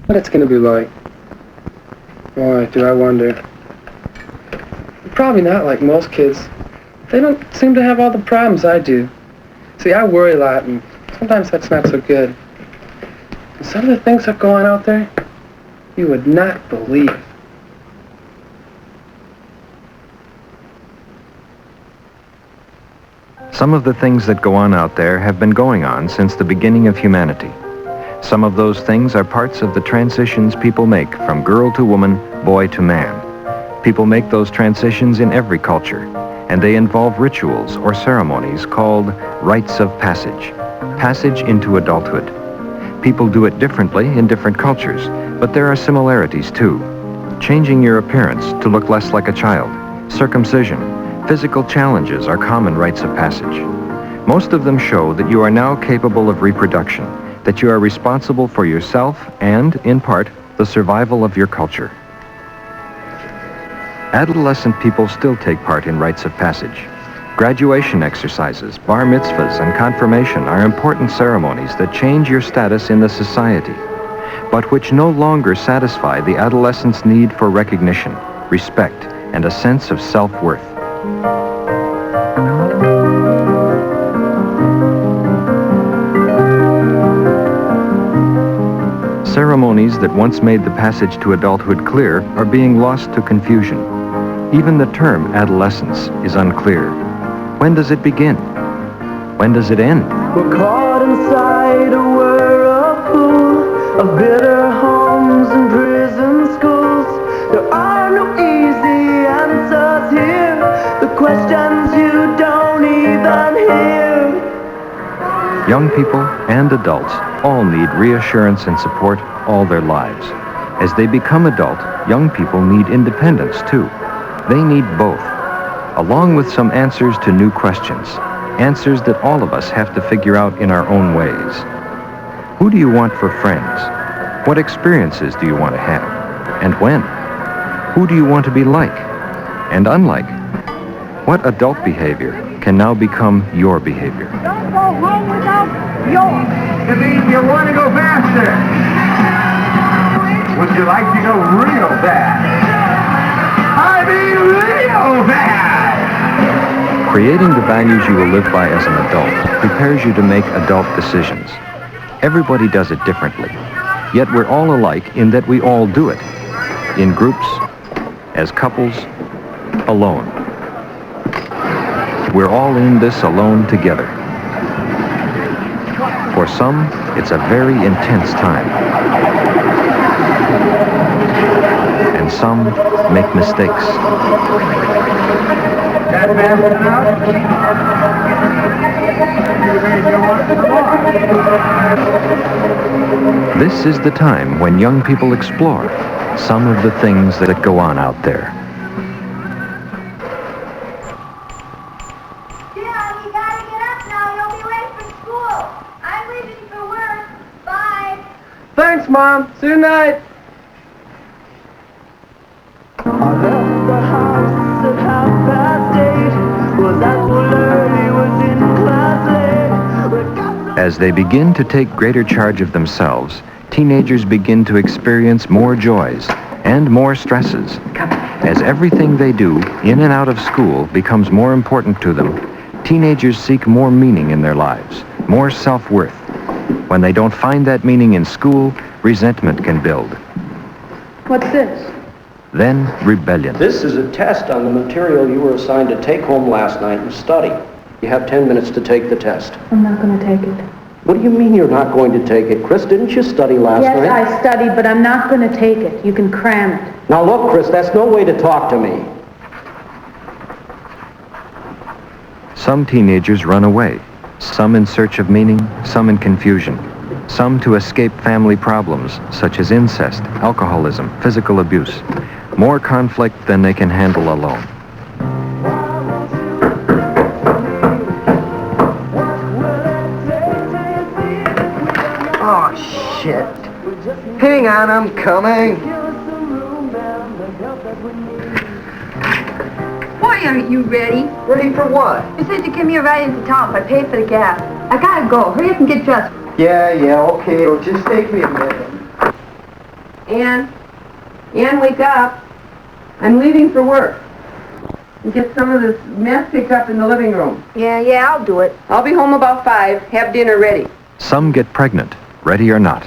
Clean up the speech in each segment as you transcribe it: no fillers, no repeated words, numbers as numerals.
what it's going to be like. Boy, do I wonder. Probably not like most kids. They don't seem to have all the problems I do. See, I worry a lot, and sometimes that's not so good. And some of the things that go on out there, you would not believe. Some of the things that go on out there have been going on since the beginning of humanity. Some of those things are parts of the transitions people make from girl to woman, boy to man. People make those transitions in every culture, and they involve rituals or ceremonies called rites of passage, passage into adulthood. People do it differently in different cultures, but there are similarities too. Changing your appearance to look less like a child, circumcision, physical challenges are common rites of passage. Most of them show that you are now capable of reproduction, that you are responsible for yourself and, in part, the survival of your culture. Adolescent people still take part in rites of passage. Graduation exercises, bar mitzvahs, and confirmation are important ceremonies that change your status in the society, but which no longer satisfy the adolescent's need for recognition, respect, and a sense of self-worth. Ceremonies that once made the passage to adulthood clear are being lost to confusion. Even the term adolescence is unclear. When does it begin? When does it end? We're caught inside a whirlpool of bitter homes and prison schools. There are no easy answers here, the questions you don't even hear. Young people and adults all need reassurance and support all their lives. As they become adult, young people need independence too. They need both, along with some answers to new questions, answers that all of us have to figure out in our own ways. Who do you want for friends? What experiences do you want to have? And when? Who do you want to be like and unlike? What adult behavior can now become your behavior? Don't go home without yours. It means you want to go faster. Would you like to go real fast? I mean real fast! Creating the values you will live by as an adult prepares you to make adult decisions. Everybody does it differently, yet we're all alike in that we all do it. In groups, as couples, alone. We're all in this alone together. For some, it's a very intense time. And some make mistakes. That man out. This is the time when young people explore some of the things that go on out there. Dad, you gotta get up now. You'll be late for school. I'm leaving for work. Bye. Thanks, Mom. See you tonight. I left the house at 8:30. Was at school early, was in class late. As they begin to take greater charge of themselves, teenagers begin to experience more joys and more stresses. As everything they do in and out of school becomes more important to them, teenagers seek more meaning in their lives, more self-worth. When they don't find that meaning in school, resentment can build. What's this? Then rebellion. This is a test on the material you were assigned to take home last night and study. You have 10 minutes to take the test. I'm not going to take it. What do you mean you're not going to take it? Chris, didn't you study last night? Yes, I studied, but I'm not going to take it. You can cram it. Now look, Chris, that's no way to talk to me. Some teenagers run away, some in search of meaning, some in confusion, some to escape family problems such as incest, alcoholism, physical abuse. More conflict than they can handle alone. Oh, shit. Hang on, I'm coming. Why aren't you ready? Ready for what? You said you'd give me a ride into town if I paid for the gas. I gotta go. Hurry up and get dressed. Yeah, okay. It'll just take me a minute. Ann, wake up. I'm leaving for work. And get some of this mess picked up in the living room. Yeah, I'll do it. I'll be home about 5. Have dinner ready. Some get pregnant, ready or not,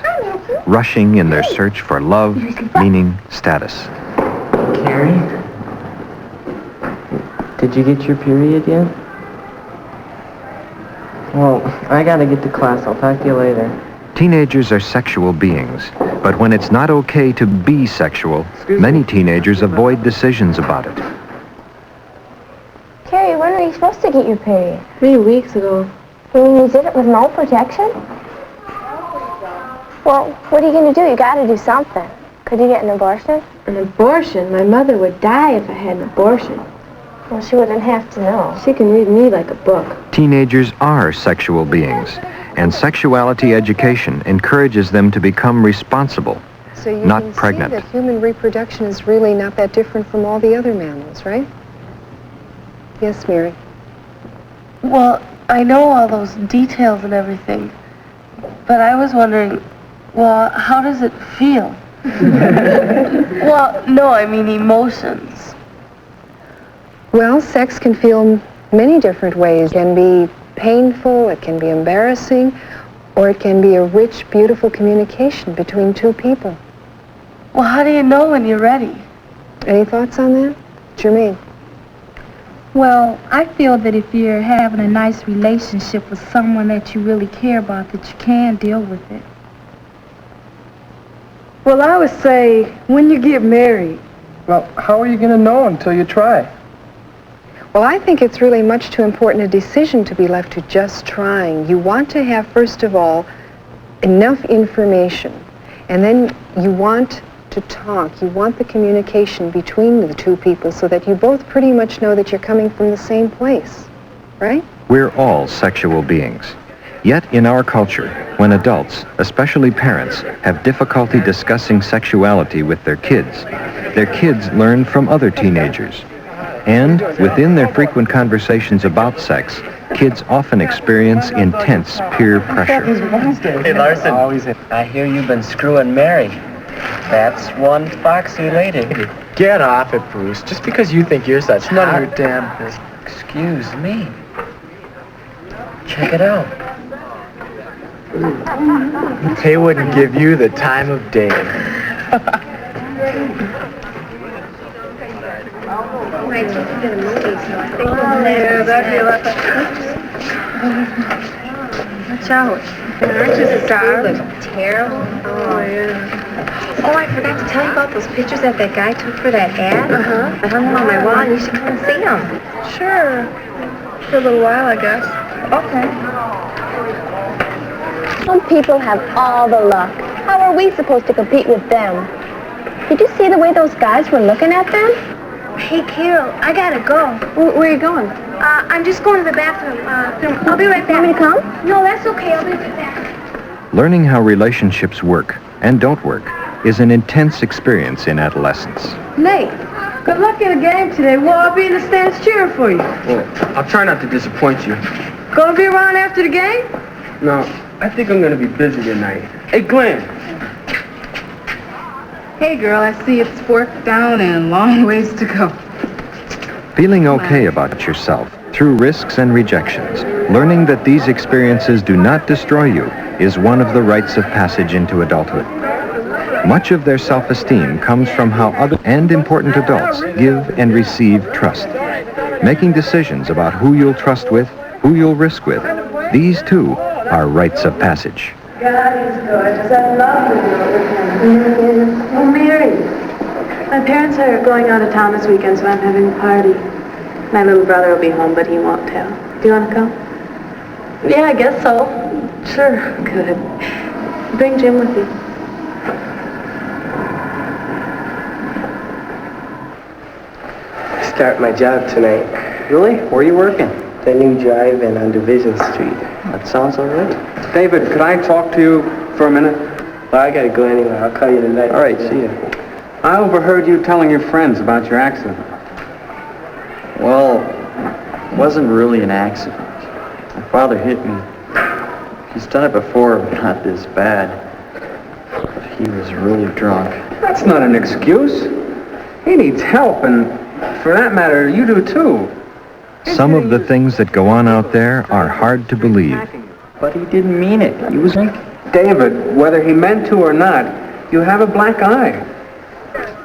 rushing in their search for love, meaning, status. Carrie? Did you get your period yet? Well, I gotta get to class. I'll talk to you later. Teenagers are sexual beings, but when it's not okay to be sexual, many teenagers avoid decisions about it. Carrie, when were you supposed to get your period? 3 weeks ago. You mean you did it with no protection? Well, what are you going to do? You got to do something. Could you get an abortion? An abortion? My mother would die if I had an abortion. Well, she wouldn't have to know. She can read me like a book. Teenagers are sexual beings, and sexuality education encourages them to become responsible, So you not can pregnant. see that human reproduction is really not that different from all the other mammals, right? Yes, Mary. Well, I know all those details and everything, but I was wondering, well, how does it feel? Well, no, I mean emotions. Well, sex can feel many different ways. It can be painful, it can be embarrassing, or it can be a rich, beautiful communication between two people. Well, how do you know when you're ready? Any thoughts on that? Jermaine? Well, I feel that if you're having a nice relationship with someone that you really care about, that you can deal with it. Well, I would say, when you get married. Well, how are you going to know until you try? Well, I think it's really much too important a decision to be left to just trying. You want to have, first of all, enough information, and then you want to talk. You want the communication between the two people so that you both pretty much know that you're coming from the same place, right? We're all sexual beings. Yet in our culture, when adults, especially parents, have difficulty discussing sexuality with their kids learn from other teenagers. And within their frequent conversations about sex, kids often experience intense peer pressure. Hey, Larson, I hear you've been screwing Mary. That's one foxy lady. Get off it, Bruce. Just because you think you're such None of your damn business. Excuse me. Check it out. They wouldn't give you the time of day. Watch out. Aren't you starved? Terrible. Oh, yeah. Oh, I forgot to tell you about those pictures that guy took for that ad. I hung them on my wall, and you should come and see them. Sure. For a little while, I guess. Okay. Some people have all the luck. How are we supposed to compete with them? Did you see the way those guys were looking at them? Hey, Carol, I gotta go. Where are you going? I'm just going to the bathroom. I'll be right back. Want me to come? No, that's okay. I'll be right back. Learning how relationships work and don't work is an intense experience in adolescence. Nate, good luck in the game today. Well, I'll be in the stands cheering for you. Well, I'll try not to disappoint you. Gonna be around after the game? No, I think I'm going to be busy tonight. Hey, Glenn. Hey, girl, I see it's 4th down and long ways to go. Feeling okay about yourself through risks and rejections, learning that these experiences do not destroy you, is one of the rites of passage into adulthood. Much of their self-esteem comes from how other and important adults give and receive trust. Making decisions about who you'll trust with, who you'll risk with, these too are rites of passage. God is good. I love you. Oh, Mary. My parents are going out of town this weekend, so I'm having a party. My little brother will be home, but he won't tell. Do you want to come? Yeah, I guess so. Sure. Good. Bring Jim with you. Start my job tonight. Really? Where are you working? The new drive-in on Division Street. That sounds all right. David, could I talk to you for a minute? Well, I gotta go anyway. I'll call you tonight. All right, see ya. I overheard you telling your friends about your accident. Well, it wasn't really an accident. My father hit me. He's done it before, but not this bad. But He was really drunk. That's not an excuse. He needs help, and for that matter, you do too. Some of the things that go on out there are hard to believe. But he didn't mean it. He was like... David, whether he meant to or not, you have a black eye.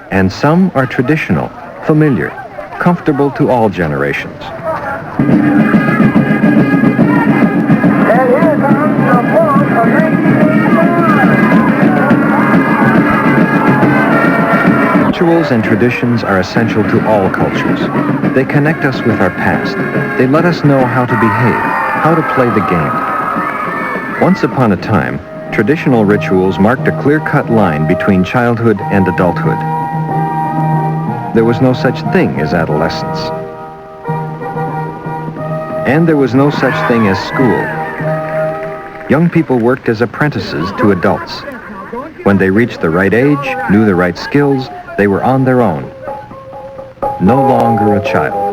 And some are traditional, familiar, comfortable to all generations. And here comes the fall of 1981. Rituals and traditions are essential to all cultures. They connect us with our past. They let us know how to behave, how to play the game. Once upon a time, traditional rituals marked a clear-cut line between childhood and adulthood. There was no such thing as adolescence. And there was no such thing as school. Young people worked as apprentices to adults. When they reached the right age, knew the right skills, they were on their own. No longer a child.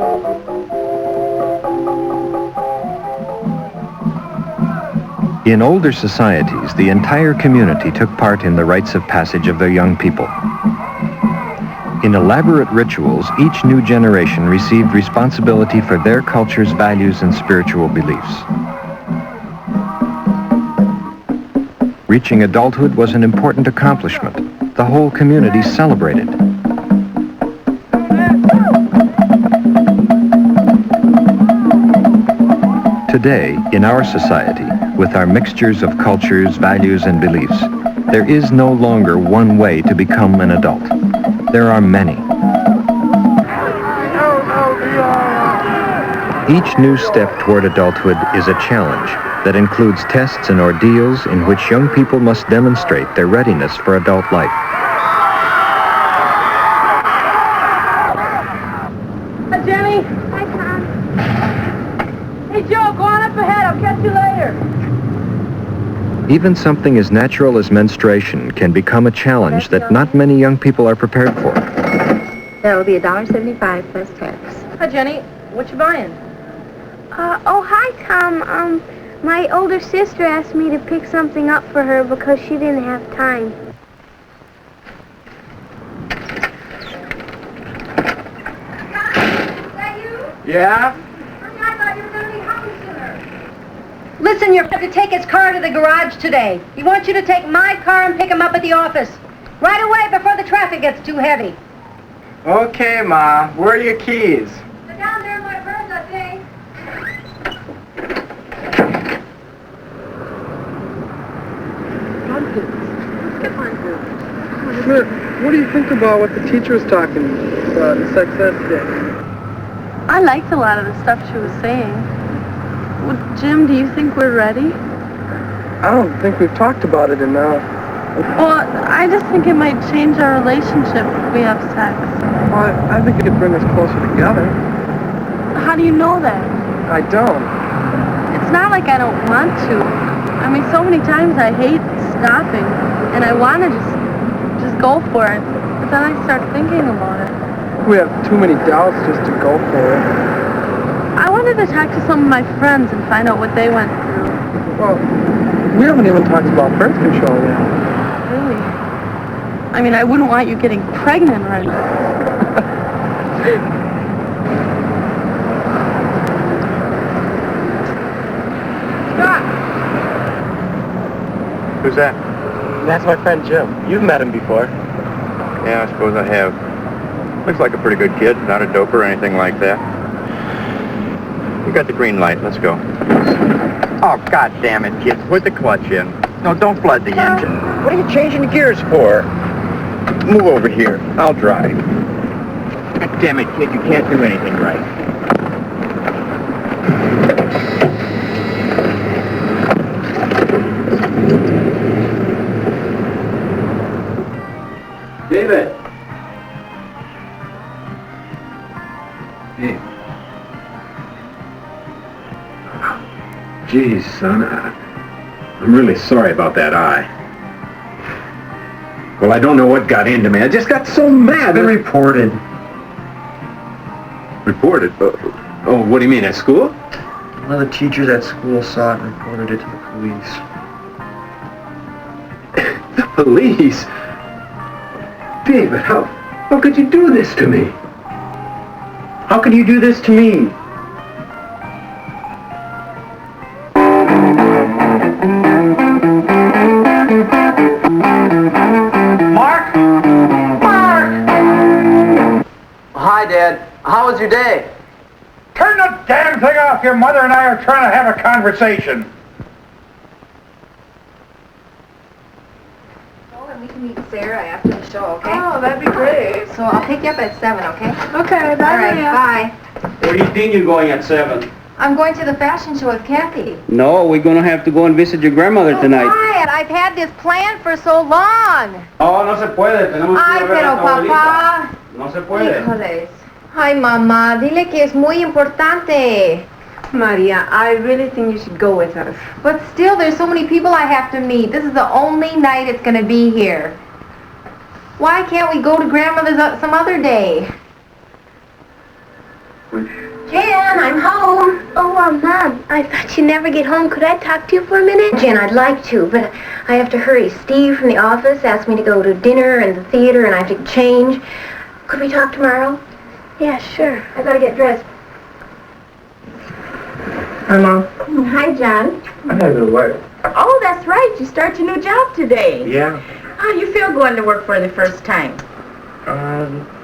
In older societies, the entire community took part in the rites of passage of their young people. In elaborate rituals, each new generation received responsibility for their culture's values and spiritual beliefs. Reaching adulthood was an important accomplishment. The whole community celebrated. Today, in our society, with our mixtures of cultures, values, and beliefs, there is no longer one way to become an adult. There are many. Each new step toward adulthood is a challenge that includes tests and ordeals in which young people must demonstrate their readiness for adult life. Hi, Jenny. Hi, Tom. Hey, Joe, go on up ahead. I'll catch you later. Even something as natural as menstruation can become a challenge that not many young people are prepared for. That will be $1.75 plus tax. Hi, Jenny. What you buying? Oh, hi, Tom. My older sister asked me to pick something up for her because she didn't have time. Yeah? Listen, you're going to take his car to the garage today. He wants you to take my car and pick him up at the office. Right away before the traffic gets too heavy. Okay, Ma. Where are your keys? They're down there in my purse, I think. Smith, what do you think about what the teacher was talking about in sex ed today? I liked a lot of the stuff she was saying. Well, Jim, do you think we're ready? I don't think we've talked about it enough. Well, I just think it might change our relationship if we have sex. Well, I think it could bring us closer together. How do you know that? I don't. It's not like I don't want to. I mean, so many times I hate stopping, and I want to just go for it. But then I start thinking about it. We have too many doubts just to go for it. I wanted to talk to some of my friends and find out what they went through. Well, we haven't even talked about birth control yet. Really? I mean, I wouldn't want you getting pregnant right now. Who's that? That's my friend Jim. You've met him before. Yeah, I suppose I have. Looks like a pretty good kid, not a doper or anything like that. You got the green light, let's go. Oh, God damn it, kid. Put the clutch in. No, don't flood the engine. What are you changing the gears for? Move over here. I'll drive. God damn it, kid, you can't do anything right. David. Hey. Geez, son, I'm really sorry about that eye. Well, I don't know what got into me. I just got so mad. Been reported. Reported? Oh, what do you mean, at school? One of the teachers at school saw it and reported it to the police. The Police? David, how could you do this to me? How could you do this to me? Mark? Mark! Hi, Dad. How was your day? Turn the damn thing off. Your mother and I are trying to have a conversation. We can meet Sarah after the show, okay? Oh, that'd be great. So I'll pick you up at 7, okay? Okay, bye. All right, bye. Where do you think you're going at 7? I'm going to the fashion show with Kathy. No, we're going to have to go and visit your grandmother tonight. Quiet, I've had this plan for so long. Oh, no se puede. Tenemos que Ay, ir a ver a pero tu abuelita. papá. No se puede. Híjoles. Ay, mamá, dile que es muy importante. Maria, I really think you should go with us. But still, there's so many people I have to meet. This is the only night it's going to be here. Why can't we go to grandmother's some other day? Jan, I'm home. Oh, Mom, I thought you'd never get home. Could I talk to you for a minute? Jan, I'd like to, but I have to hurry. Steve from the office asked me to go to dinner and the theater, and I have to change. Could we talk tomorrow? Yeah, sure. I gotta get dressed. Hi, Mom. Hi, John. I gotta go to work. Oh, that's right. You start your new job today. Yeah. How you feel going to work for the first time?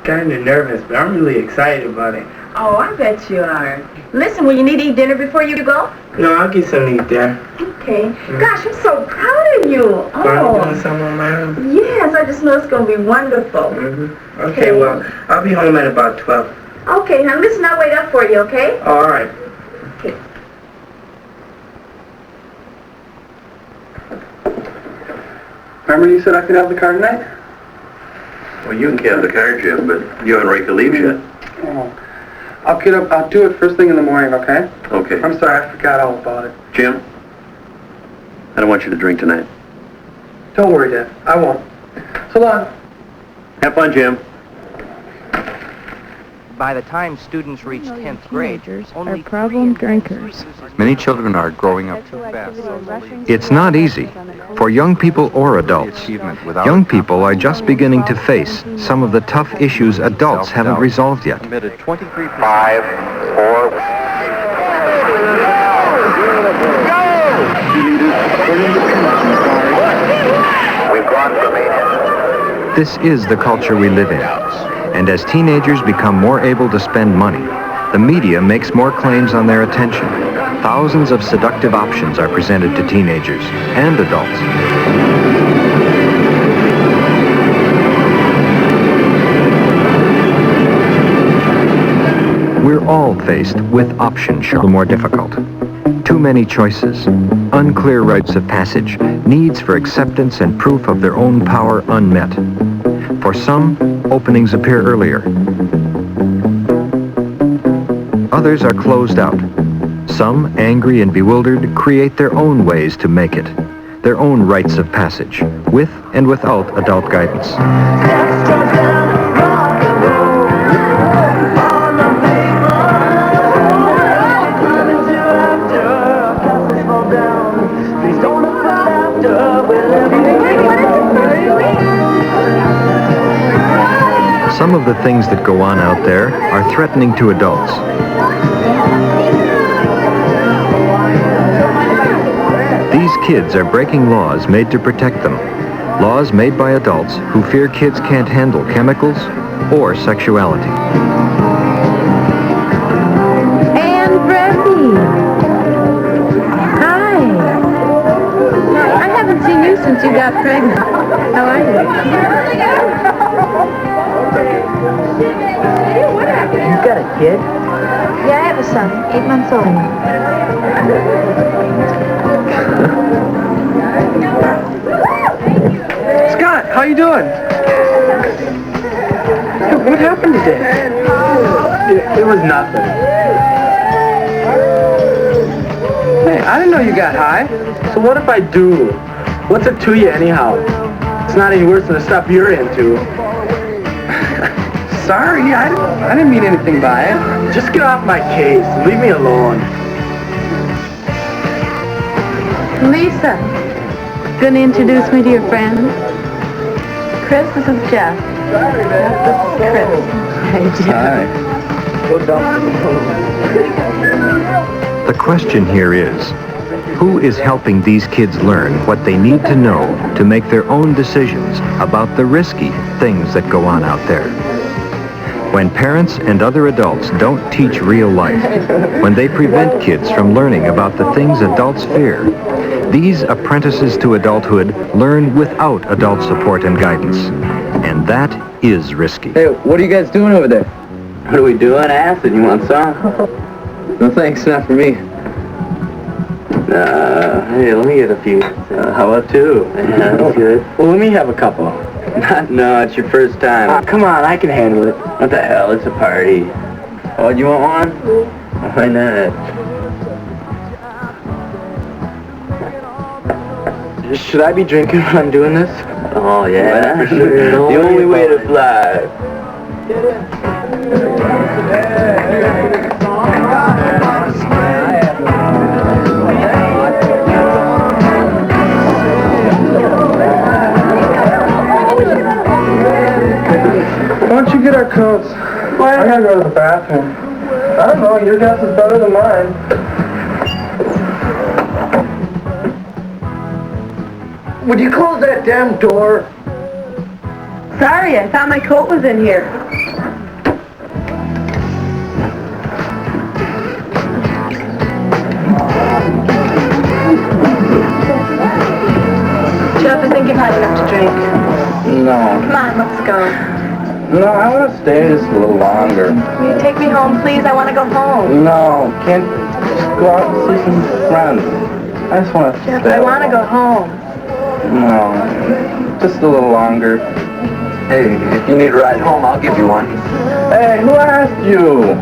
Kind of nervous, but I'm really excited about it. Oh, I bet you are. Listen, will you need to eat dinner before you go? No, I'll get something to eat there. Okay. Gosh, I'm so proud of you. I'm doing something on my own. Yes, I just know it's going to be wonderful. Okay, well, I'll be home at about 12. Okay, now listen, I'll wait up for you, okay? All right. Okay. Remember you said I could have the car tonight? Well, you can have the car, Jim, but you haven't raked the leaves yet. Oh. I'll get up. I'll do it first thing in the morning, okay? Okay. I'm sorry, I forgot all about it. Jim, I don't want you to drink tonight. Don't worry, Dad. I won't. So long. Have fun, Jim. By the time students reach 10th grade, only problem drinkers. Many children are growing up too fast. It's not easy for young people or adults. Young people are just beginning to face some of the tough issues adults haven't resolved yet. 5, 4. We've gone from 8. This is the culture we live in. And as teenagers become more able to spend money, the media makes more claims on their attention. Thousands of seductive options are presented to teenagers and adults. We're all faced with option shock, more difficult. Too many choices, unclear rites of passage, needs for acceptance and proof of their own power unmet. For some, openings appear earlier. Others are closed out. Some, angry and bewildered, create their own ways to make it, their own rites of passage, with and without adult guidance. Some of the things that go on out there are threatening to adults. These kids are breaking laws made to protect them. Laws made by adults who fear kids can't handle chemicals or sexuality. And Brandy. Hi. I haven't seen you since you got pregnant. How are you? You got a kid? Yeah, I have a son, 8 months old. Scott, how you doing? What happened today? It was nothing. Hey, I didn't know you got high. So what if I do? What's it to you anyhow? It's not any worse than the stuff you're into. Sorry, I didn't mean anything by it. Just get off my case and leave me alone. Lisa, gonna introduce me to your friends? Chris, this is Jeff. Sorry, man. This is Chris. Hey, Jeff. The question here is, who is helping these kids learn what they need to know to make their own decisions about the risky things that go on out there? When parents and other adults don't teach real life, when they prevent kids from learning about the things adults fear, these apprentices to adulthood learn without adult support and guidance. And that is risky. Hey, what are you guys doing over there? What are we doing? Acid. You want some? No thanks, not for me. Hey, let me get a few. How about two? Yeah, that's good. Well, let me have a couple. No, it's your first time. Come on, I can handle it. What the hell? It's a party. Oh, you want one? Why not? Should I be drinking when I'm doing this? Oh, yeah. For sure. The only way to fly. Why don't you get our coats? Why? I gotta go to the bathroom. I don't know, your guess is better than mine. Would you close that damn door? Sorry, I thought my coat was in here. Jeff, I think you've had enough to drink. No. Come on, let's go. No, I want to stay just a little longer. Will you take me home, please? I want to go home. No, can't just go out and see some friends. I just want to Jeff, stay. I want to go home. No, just a little longer. Hey, if you need a ride home, I'll give you one. Hey, who asked you?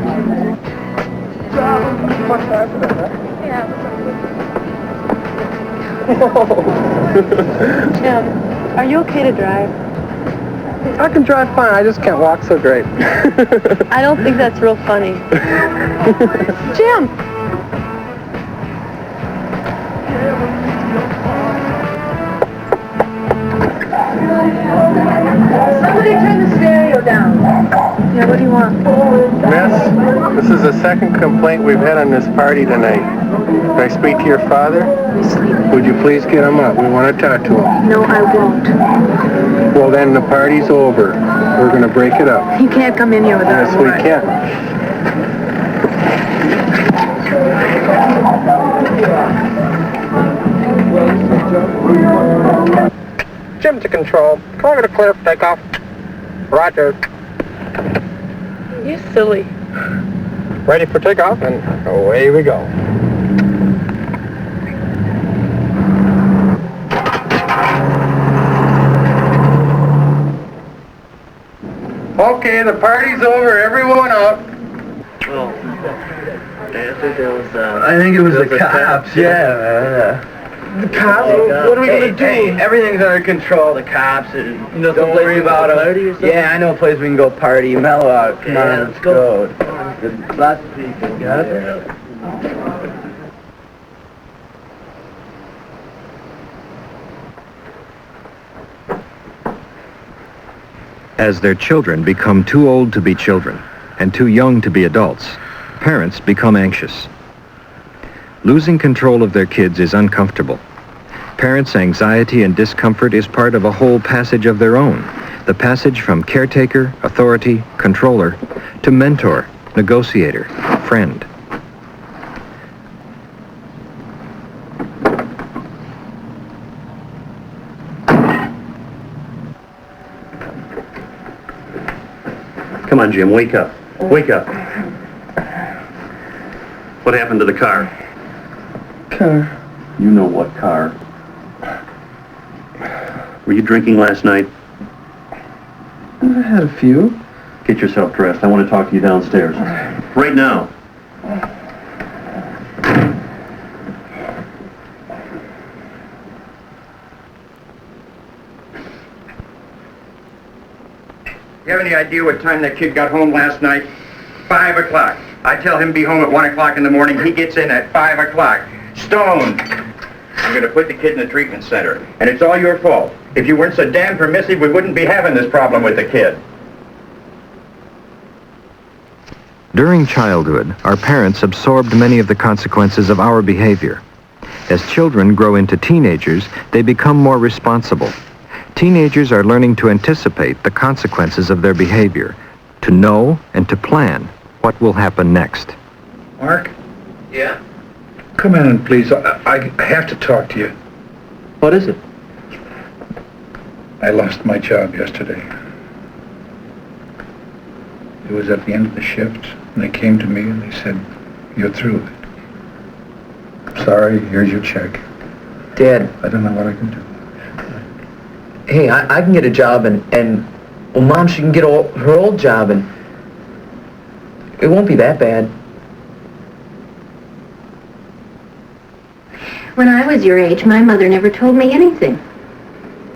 Jeff, are you okay to drive? I can drive fine, I just can't walk so great. I don't think that's real funny. Jim! Somebody turn the stereo down. Yeah, what do you want? Miss, this is the second complaint we've had on this party tonight. Can I speak to your father? He's sleeping. Would you please get him up? We want to talk to him. No, I won't. Well, then the party's over. We're going to break it up. You can't come in here without Yes, a we warrant. can. Jim to control. Calling it a clear takeoff. Roger. You're silly. Ready for takeoff, and away we go. Okay, the party's over. Everyone out. Well, I think it was the cops, yeah. The cops? What are we going to do? Hey, everything's under control. The cops, don't worry about them. Yeah, I know a place we can go party, mellow out. Come on, let's go. Lots of people. Yeah. As their children become too old to be children and too young to be adults, parents become anxious. Losing control of their kids is uncomfortable. Parents' anxiety and discomfort is part of a whole passage of their own, the passage from caretaker, authority, controller, to mentor, negotiator, friend. Come on, Jim, wake up. Wake up. What happened to the car? Car? You know what car. Were you drinking last night? I had a few. Get yourself dressed. I want to talk to you downstairs. Right now. You have any idea what time that kid got home last night? 5 o'clock. I tell him be home at 1 o'clock in the morning. He gets in at 5 o'clock. Stoned. I'm going to put the kid in the treatment center. And it's all your fault. If you weren't so damn permissive, we wouldn't be having this problem with the kid. During childhood, our parents absorbed many of the consequences of our behavior. As children grow into teenagers, they become more responsible. Teenagers are learning to anticipate the consequences of their behavior, to know and to plan what will happen next. Mark? Yeah? Come in, please. I have to talk to you. What is it? I lost my job yesterday. It was at the end of the shift, and they came to me and they said, "You're through with it. I'm sorry, here's your check." Dad. I don't know what I can do. Hey, I can get a job and well, Mom, she can get her old job and it won't be that bad. When I was your age, my mother never told me anything.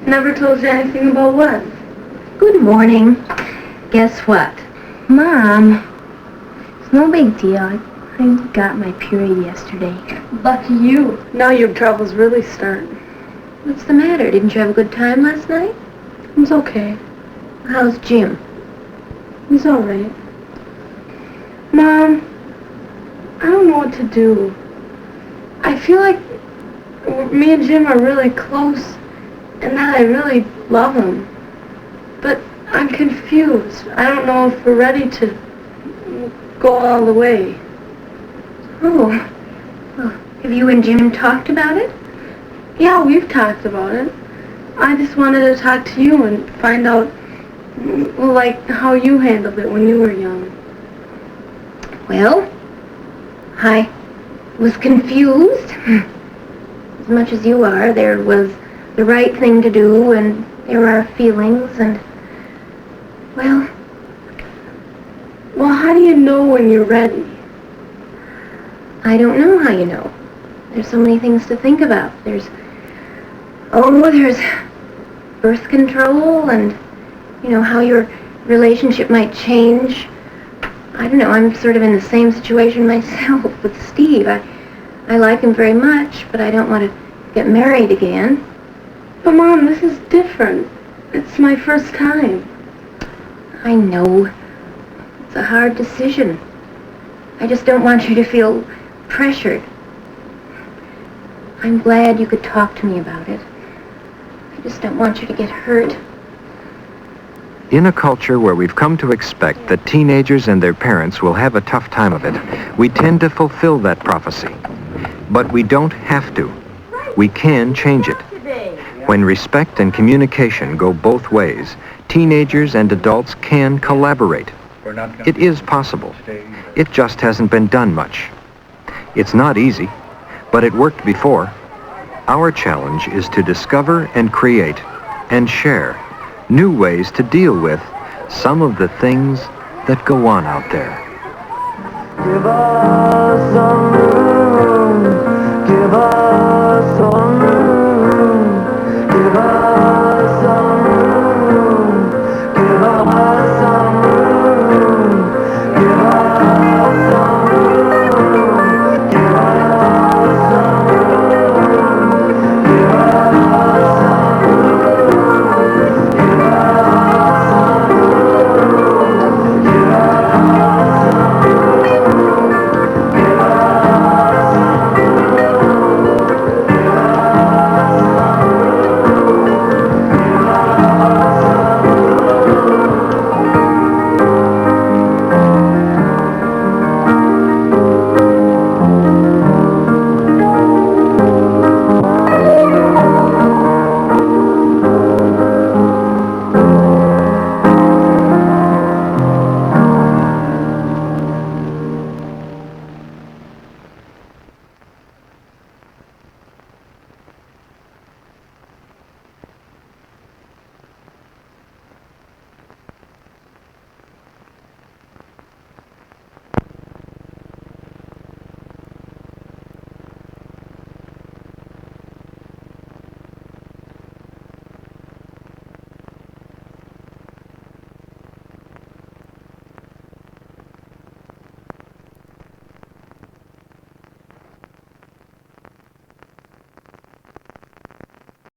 Never told you anything about what? Good morning. Guess what? Mom, it's no big deal. I got my period yesterday. Lucky you. Now your trouble's really starting. What's the matter? Didn't you have a good time last night? It was okay. How's Jim? He's all right. Mom, I don't know what to do. I feel like me and Jim are really close and that I really love him. But I'm confused. I don't know if we're ready to go all the way. Oh. Well, have you and Jim talked about it? Yeah, we've talked about it. I just wanted to talk to you and find out, well, like, how you handled it when you were young. Well, I was confused. As much as you are, there was the right thing to do, and there are feelings, and, well, how do you know when you're ready? I don't know how you know. There's so many things to think about. There's birth control and, how your relationship might change. I don't know, I'm sort of in the same situation myself with Steve. I like him very much, but I don't want to get married again. But Mom, this is different. It's my first time. I know. It's a hard decision. I just don't want you to feel pressured. I'm glad you could talk to me about it. I just don't want you to get hurt. In a culture where we've come to expect that teenagers and their parents will have a tough time of it, we tend to fulfill that prophecy. But we don't have to. We can change it. When respect and communication go both ways, teenagers and adults can collaborate. It is possible. It just hasn't been done much. It's not easy, but it worked before. Our challenge is to discover and create and share new ways to deal with some of the things that go on out there. Give us some room, give us some